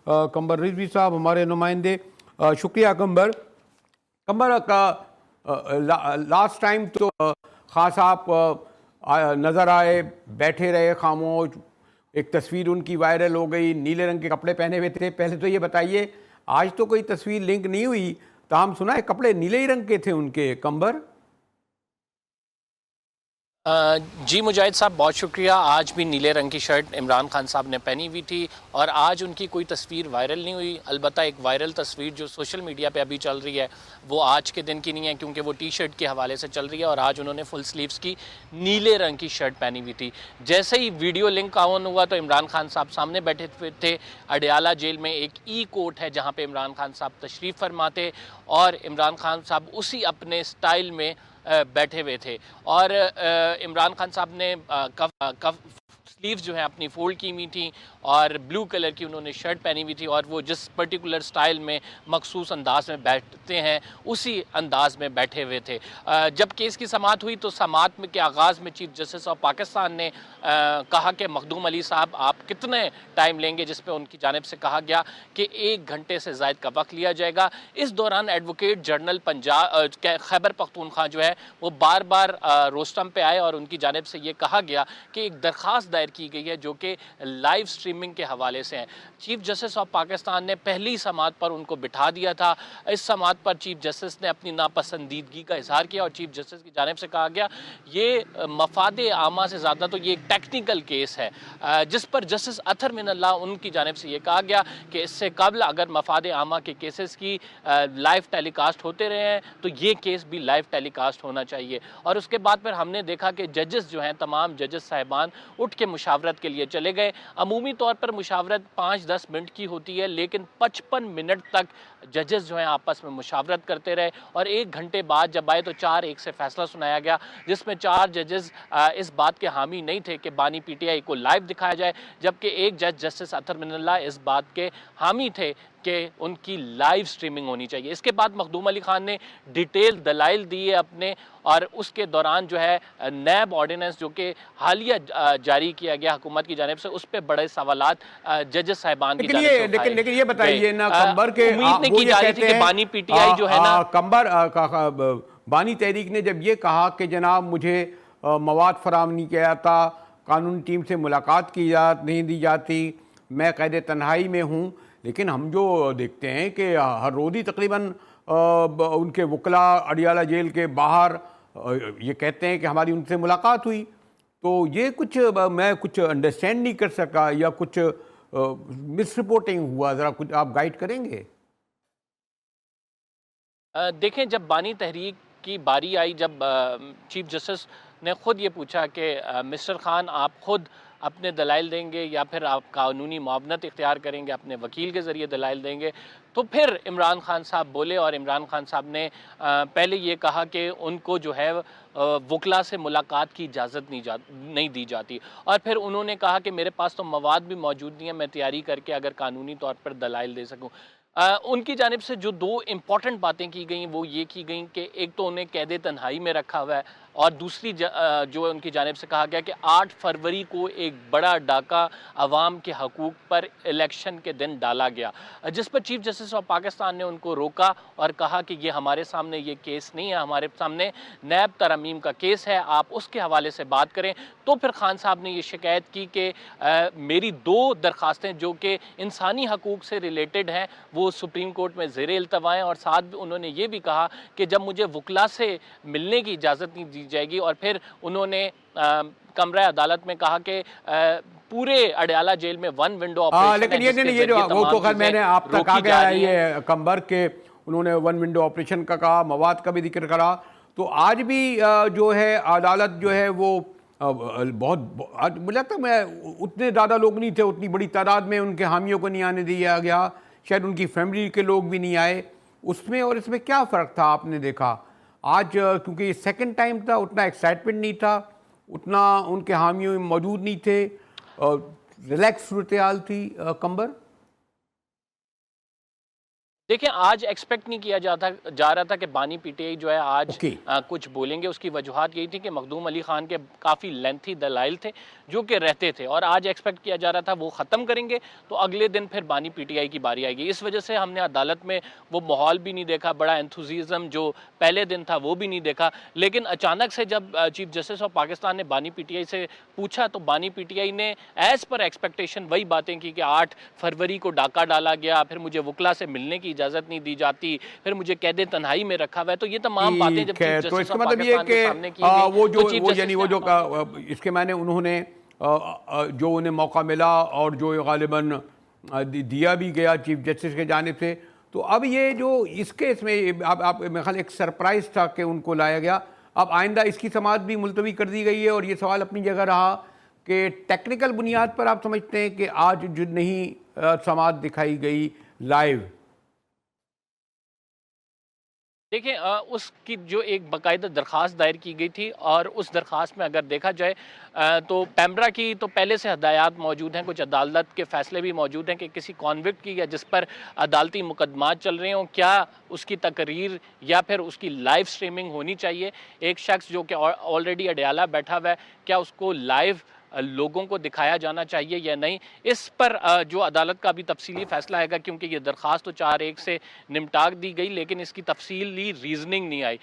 कंबर रिजवी साहब हमारे नुमाइंदे। शुक्रिया कंबर। कंबर का लास्ट टाइम तो खान साहब नज़र आए, बैठे रहे खामोश, एक तस्वीर उनकी वायरल हो गई, नीले रंग के कपड़े पहने हुए थे। पहले तो ये बताइए, आज तो कोई तस्वीर लिंक नहीं हुई, ताहम सुना है कपड़े नीले ही रंग के थे उनके, कंबर। जी मुजाहिद साहब, बहुत शुक्रिया। आज भी नीले रंग की शर्ट इमरान खान साहब ने पहनी हुई थी और आज उनकी कोई तस्वीर वायरल नहीं हुई। अलबत्ता एक वायरल तस्वीर जो सोशल मीडिया पे अभी चल रही है वो आज के दिन की नहीं है, क्योंकि वो टी शर्ट के हवाले से चल रही है और आज उन्होंने फुल स्लीव्स की नीले रंग की शर्ट पहनी हुई थी। जैसे ही वीडियो लिंक ऑन हुआ तो इमरान खान साहब सामने बैठे थे। अडयाला जेल में एक कोर्ट है जहाँ पर इमरान खान साहब तशरीफ़ फरमाते और इमरान खान साहब उसी अपने स्टाइल में बैठे हुए थे और इमरान खान साहब ने कफ स्लीव्स जो है अपनी फोल्ड की हुई थी और ब्लू कलर की उन्होंने शर्ट पहनी हुई थी और वो जिस पर्टिकुलर स्टाइल में मखसूस अंदाज में बैठते हैं उसी अंदाज में बैठे हुए थे। जब केस की समाअत हुई तो समाअत में के आगाज़ में चीफ जस्टिस ऑफ पाकिस्तान ने कहा कि मखदूम अली साहब आप कितने टाइम लेंगे, जिस पे उनकी जानिब से कहा गया कि 1 घंटे से ज़ायद का वक्त लिया जाएगा। इस दौरान एडवोकेट जनरल पंजाब खैबर पख्तूनख्वा जो है वो बार बार रोस्टम पे आए और उनकी जानिब से ये कहा गया कि एक दरख्वास्त दायर की गई है जो कि लाइव स्ट्रीमिंग के हवाले से है। चीफ जस्टिस ऑफ पाकिस्तान ने पहली समाअत पर उनको बिठा दिया था। इस समाअत पर चीफ जस्टिस ने अपनी नापसंदीदगी का इजहार किया और चीफ जस्टिस की जानिब से कहा गया ये मफादे आमा से ज़्यादा तो ये एक टेक्निकल केस है, जिस पर जस्टिस अतर मिनल्लाह उनकी जानिब से ये कहा गया कि इससे कबल अगर मफादे आमा के केसेस की लाइव टेलीकास्ट होते रहे हैं तो ये केस भी लाइव टेलीकास्ट होना चाहिए। और उसके बाद फिर हमने देखा कि जजेस जो हैं, तमाम जजेस साहिबान उठ के मुशावरत के लिए चले गए। अमूमी तौर पर मुशावरत 5-10 मिनट की होती है, लेकिन 55 मिनट तक जजेस जो हैं आपस में मुशावरत करते रहे और 1 घंटे बाद जब आए तो 4-1 से फैसला सुनाया गया, जिसमें 4 जजेस इस बात के हामी नहीं थे कि बानी पीटीआई को लाइव दिखाया जाए, जबकि एक जज जस्टिस अतर मिनल्लाह इस बात के हामी थे कि उनकी लाइव स्ट्रीमिंग होनी चाहिए। इसके बाद मखदूम अली खान ने डिटेल दलाइल दिए अपने और उसके दौरान जो है नैब ऑर्डिनेंस जो कि हालिया जारी किया गया हुकूमत की जानिब से, उस पर बड़े सवालात जजेस साहिबान की जानिब से उठाए। लेकिन ये बताइए ना कंबर के उम्मीद नहीं की जा रही थी कि बानी पीटीआई जो है ना कंबर बानी तहरीक ने जब ये कहा कि जनाब मुझे मवाद फराम नहीं किया जाता, कानूनी टीम से मुलाकात की नहीं दी जाती, मैं कैद तन्हाई में हूँ, लेकिन हम जो देखते हैं कि हर रोज़ ही तकरीबन उनके वकला अडियाला जेल के बाहर ये कहते हैं कि हमारी उनसे मुलाकात हुई। तो ये कुछ मैं कुछ अंडरस्टैंड नहीं कर सका या कुछ मिस रिपोर्टिंग हुआ, ज़रा कुछ आप गाइड करेंगे? देखें, जब बानी तहरीक की बारी आई, जब चीफ जस्टिस ने ख़ुद ये पूछा कि मिस्टर खान आप ख़ुद अपने दलाइल देंगे या फिर आप कानूनी मुआवनत इख्तियार करेंगे, अपने वकील के ज़रिए दलाइल देंगे, तो फिर इमरान खान साहब बोले और इमरान खान साहब ने पहले ये कहा कि उनको जो है वकला से मुलाकात की इजाज़त नहीं दी जाती और फिर उन्होंने कहा कि मेरे पास तो मवाद भी मौजूद नहीं है, मैं तैयारी करके अगर कानूनी तौर पर दलाइल दे सकूँ। उनकी जानिब से जो 2 इम्पॉर्टेंट बातें की गई वो ये की गई कि एक तो उन्हें कैद तन्हाई में रखा हुआ है और दूसरी जो उनकी जानिब से कहा गया कि 8 फरवरी को एक बड़ा डाका अवाम के हकूक़ पर इलेक्शन के दिन डाला गया, जिस पर चीफ जस्टिस ऑफ पाकिस्तान ने उनको रोका और कहा कि ये हमारे सामने ये केस नहीं है, हमारे सामने नैब तरमीम का केस है, आप उसके हवाले से बात करें। तो फिर खान साहब ने ये शिकायत की कि मेरी 2 दरख्वास्तें जो कि इंसानी हकूक़ से रिलेटेड हैं वो सुप्रीम कोर्ट में ज़ेर इल्तवा हैं और साथ उन्होंने ये भी कहा कि जब मुझे वकला से मिलने की इजाज़त नहीं दी जाएगी। और फिर उन्होंने कमरा अदालत में कहा कि पूरे अडयाला जेल में 1 विंडो ऑपरेशन लेकिन ये जो वो तो खैर मैंने आप तक आ गया है, ये कंबर के उन्होंने 1 विंडो ऑपरेशन का कहा, मवाद का भी जिक्र करा। तो आज भी जो है अदालत जो है वो बहुत मुझे लगता है मैं उतने ज़्यादा लोग नहीं थे, उतनी बड़ी तादाद में उनके हामियों को नहीं आने दिया गया, शायद उनकी फैमिली के लोग भी नहीं आए। उसमें और इसमें क्या फ़र्क था आपने देखा? आज क्योंकि सेकंड टाइम था, उतना एक्साइटमेंट नहीं था, उतना उनके हामी मौजूद नहीं थे, रिलैक्स सूरत हाल थी। कंबर देखिए, आज एक्सपेक्ट नहीं किया जा रहा था कि बानी पीटीआई जो है आज ओके। कुछ बोलेंगे। उसकी वजूहत यही थी कि मखदूम अली खान के काफ़ी लेंथी दलाइल थे जो कि रहते थे, और आज एक्सपेक्ट किया जा रहा था वो ख़त्म करेंगे तो अगले दिन फिर बानी पीटीआई की बारी आएगी। इस वजह से हमने अदालत में वो माहौल भी नहीं देखा, बड़ा एंथुसिज्म जो पहले दिन था वो भी नहीं देखा। लेकिन अचानक से जब चीफ जस्टिस ऑफ पाकिस्तान ने बानी पीटीआई से पूछा तो बानी पीटीआई ने एज़ पर एक्सपेक्टेशन वही बातें की कि 8 फरवरी को डाका डाला गया, फिर मुझे वकला से मिलने की इजाज़त नहीं दी जाती, फिर मुझे कैद तन्हाई में रखा हुआ है। तो ये तमाम बातें जब ठीक है, चीफ तो जस्टिस इसका ऑफ मतलब ये पाकिस्तान के कि सामने की गई वो तो चीफ वो जस्टिस यानी वो जो इसके माने उन्होंने जो उन्हें मौका मिला और जो गालिबन दिया भी गया चीफ जस्टिस के जानिब से, तो अब ये जो इस केस में आप मेरे ख्याल एक सरप्राइज था कि उनको लाया गया। अब आइंदा इसकी समाअत भी मुलतवी कर दी गई है, और ये सवाल अपनी जगह रहा कि टेक्निकल बुनियाद पर आप समझते हैं कि आज जो नहीं समाअत दिखाई गई लाइव। देखिए, उसकी जो एक बाकायदा दरख्वास्त दायर की गई थी, और उस दरख्वास्त में अगर देखा जाए तो पैमरा की तो पहले से हदायत मौजूद हैं, कुछ अदालत के फैसले भी मौजूद हैं कि किसी कॉन्विक्ट की या जिस पर अदालती मुकदमात चल रहे हों, क्या उसकी तकरीर या फिर उसकी लाइव स्ट्रीमिंग होनी चाहिए। एक शख्स जो कि ऑलरेडी अडयाला बैठा हुआ है, क्या उसको लाइव लोगों को दिखाया जाना चाहिए या नहीं। इस पर जो अदालत का भी तफसीली फैसला आएगा, क्योंकि ये दरख्वास्त तो 4-1 से निपटा दी गई, लेकिन इसकी तफसीली रीजनिंग नहीं आई।